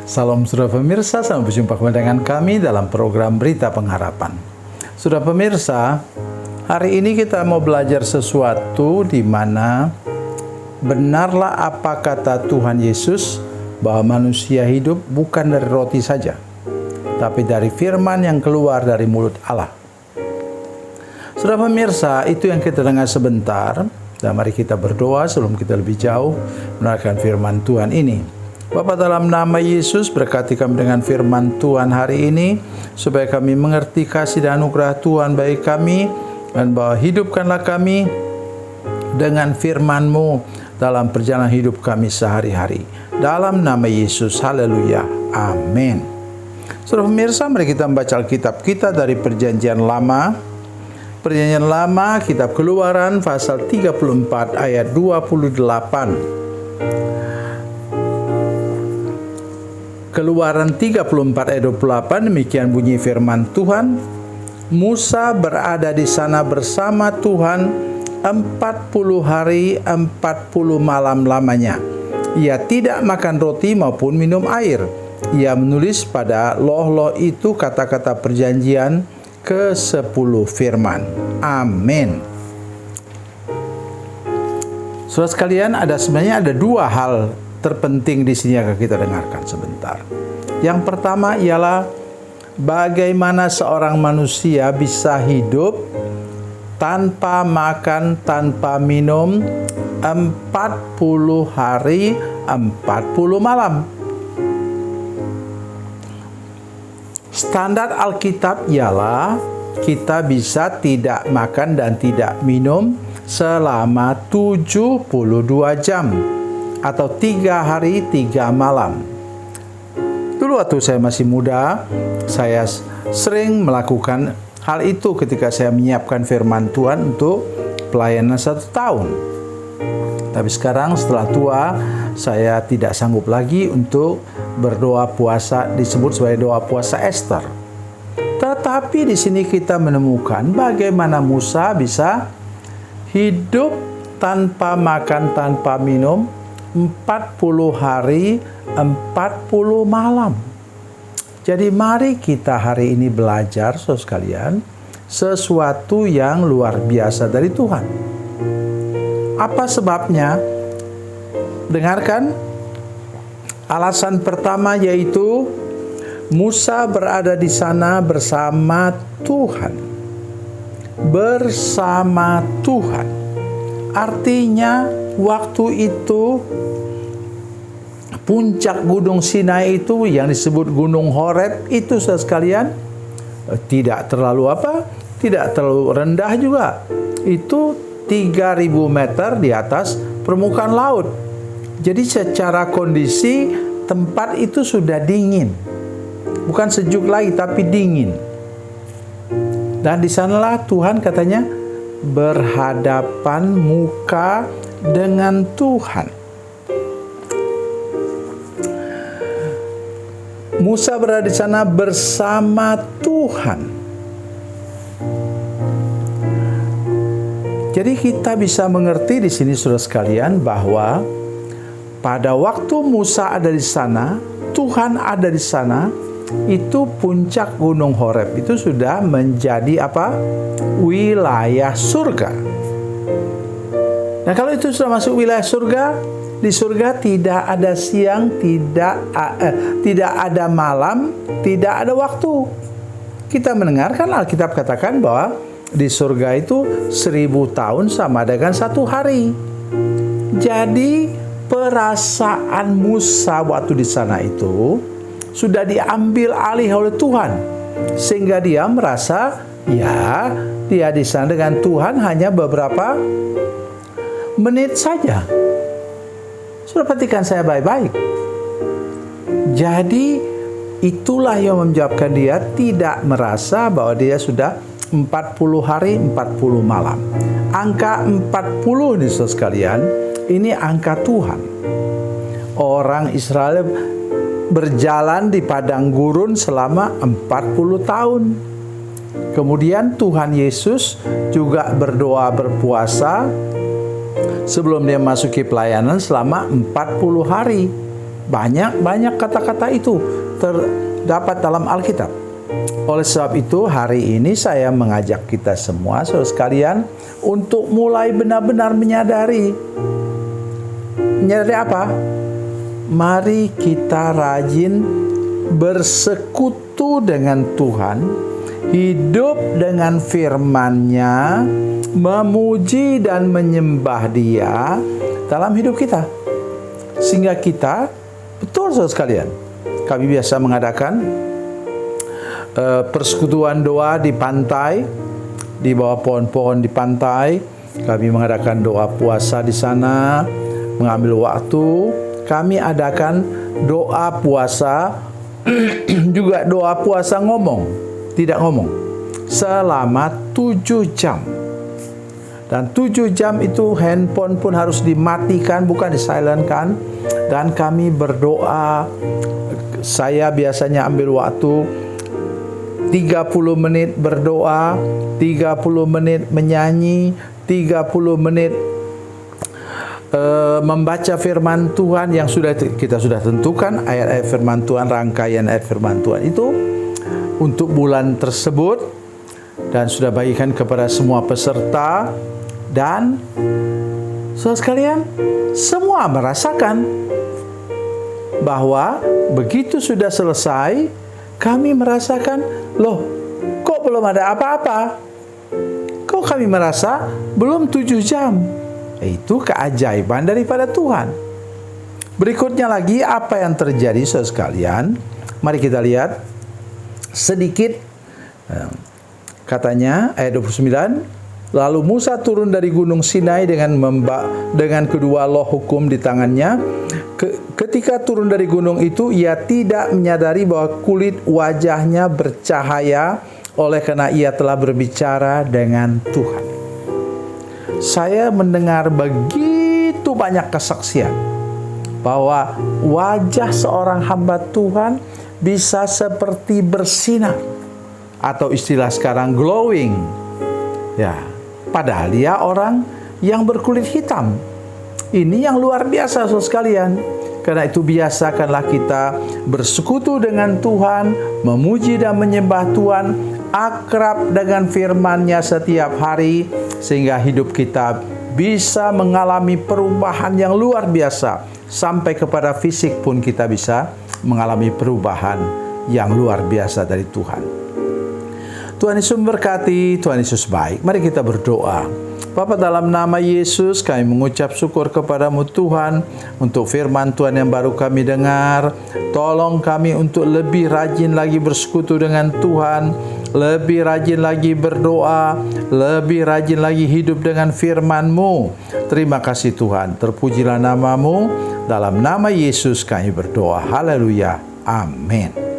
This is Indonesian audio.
Salam saudara pemirsa, selamat berjumpa kembali dengan kami dalam program Berita Pengharapan. Saudara pemirsa, hari ini kita mau belajar sesuatu di mana benarlah apa kata Tuhan Yesus bahwa manusia hidup bukan dari roti saja, tapi dari firman yang keluar dari mulut Allah. Saudara pemirsa, itu yang kita dengar sebentar, dan mari kita berdoa sebelum kita lebih jauh mendengarkan firman Tuhan ini. Bapa, dalam nama Yesus, berkati kami dengan firman Tuhan hari ini, supaya kami mengerti kasih dan anugerah Tuhan bagi kami, dan bahwa hidupkanlah kami dengan firman-Mu dalam perjalanan hidup kami sehari-hari. Dalam nama Yesus, haleluya, amin. Saudara pemirsa, mari kita membaca Alkitab kita dari Perjanjian Lama. Perjanjian Lama, Kitab Keluaran, pasal 34 ayat 28. Keluaran 34 ayat 28, demikian bunyi firman Tuhan. Musa berada di sana bersama Tuhan 40 hari 40 malam lamanya. Ia tidak makan roti maupun minum air. Ia menulis pada loh-loh itu kata-kata perjanjian ke-10 firman. Amin. Saudara sekalian, sebenarnya ada dua hal terpenting di sini akan kita dengarkan sebentar. Yang pertama ialah bagaimana seorang manusia bisa hidup tanpa makan, tanpa minum 40 hari 40 malam. Standar Alkitab ialah kita bisa tidak makan dan tidak minum selama 72 jam. Atau 3 hari 3 malam. Dulu waktu saya masih muda, saya sering melakukan hal itu ketika saya menyiapkan firman Tuhan untuk pelayanan 1 tahun. Tapi sekarang setelah tua, saya tidak sanggup lagi untuk berdoa puasa, disebut sebagai doa puasa Ester. Tetapi di sini kita menemukan bagaimana Musa bisa hidup tanpa makan, tanpa minum 40 hari 40 malam. Jadi mari kita hari ini belajar, saudara sekalian, sesuatu yang luar biasa dari Tuhan. Apa sebabnya? Dengarkan. Alasan pertama yaitu Musa berada di sana bersama Tuhan. Bersama Tuhan. Artinya waktu itu puncak Gunung Sinai itu yang disebut Gunung Horeb itu, saudara sekalian, tidak terlalu tidak terlalu rendah juga. Itu 3.000 meter di atas permukaan laut. Jadi secara kondisi tempat itu sudah dingin. Bukan sejuk lagi tapi dingin. Dan di sanalah Tuhan katanya berhadapan muka dengan Tuhan. Musa berada di sana bersama Tuhan. Jadi kita bisa mengerti di sini, saudara sekalian, bahwa pada waktu Musa ada di sana, Tuhan ada di sana, itu puncak Gunung Horeb itu sudah menjadi wilayah surga. Nah, kalau itu sudah masuk wilayah surga, di surga tidak ada siang, tidak ada malam, tidak ada waktu. Kita mendengarkan Alkitab katakan bahwa di surga itu 1000 tahun sama dengan 1 hari. Jadi perasaan Musa waktu di sana itu sudah diambil alih oleh Tuhan, sehingga dia merasa dia di sana dengan Tuhan hanya beberapa menit saja. Sudah perhatikan saya baik-baik. Jadi itulah yang menyebabkan dia tidak merasa bahwa dia sudah 40 hari 40 malam. Angka 40 nih saudara sekalian, ini angka Tuhan. Orang Israel berjalan di padang gurun selama 40 tahun. Kemudian Tuhan Yesus juga berdoa berpuasa sebelum dia masuki pelayanan selama 40 hari. Banyak kata-kata itu terdapat dalam Alkitab. Oleh sebab itu, hari ini saya mengajak kita semua, saudara sekalian, untuk mulai benar-benar menyadari apa? Mari kita rajin bersekutu dengan Tuhan, hidup dengan firman-Nya, memuji dan menyembah Dia dalam hidup kita. Sehingga kita, betul saudara sekalian, kami biasa mengadakan persekutuan doa di pantai, di bawah pohon-pohon di pantai. Kami mengadakan doa puasa di sana, mengambil waktu. Kami adakan doa puasa, juga doa puasa tidak ngomong, selama 7 jam. Dan 7 jam itu handphone pun harus dimatikan, bukan disilentkan. Dan kami berdoa. Saya biasanya ambil waktu 30 menit berdoa, 30 menit menyanyi, 30 menit membaca firman Tuhan yang kita sudah tentukan ayat-ayat firman Tuhan, rangkaian ayat firman Tuhan itu untuk bulan tersebut, dan sudah bagikan kepada semua peserta. Dan saudara sekalian, semua merasakan bahwa begitu sudah selesai, kami merasakan, loh, kok belum ada apa-apa? Kok kami merasa belum 7 jam? Itu keajaiban daripada Tuhan. Berikutnya lagi, apa yang terjadi saudara sekalian? Mari kita lihat sedikit. Katanya ayat 29, lalu Musa turun dari gunung Sinai dengan kedua loh hukum di tangannya. Ketika turun dari gunung itu, ia tidak menyadari bahwa kulit wajahnya bercahaya oleh karena ia telah berbicara dengan Tuhan. Saya mendengar begitu banyak kesaksian bahwa wajah seorang hamba Tuhan bisa seperti bersinar, atau istilah sekarang glowing. Ya, padahal dia orang yang berkulit hitam. Ini yang luar biasa saudara sekalian. Karena itu biasakanlah kita bersekutu dengan Tuhan, memuji dan menyembah Tuhan, akrab dengan firman-Nya setiap hari, sehingga hidup kita bisa mengalami perubahan yang luar biasa. Sampai kepada fisik pun kita bisa mengalami perubahan yang luar biasa dari Tuhan. Tuhan Yesus memberkati, Tuhan Yesus baik. Mari kita berdoa. Bapa, dalam nama Yesus kami mengucap syukur kepadamu Tuhan untuk firman Tuhan yang baru kami dengar. Tolong kami untuk lebih rajin lagi bersekutu dengan Tuhan, lebih rajin lagi berdoa, lebih rajin lagi hidup dengan firman-Mu. Terima kasih Tuhan, terpujilah nama-Mu. Dalam nama Yesus kami berdoa. Haleluya. Amin.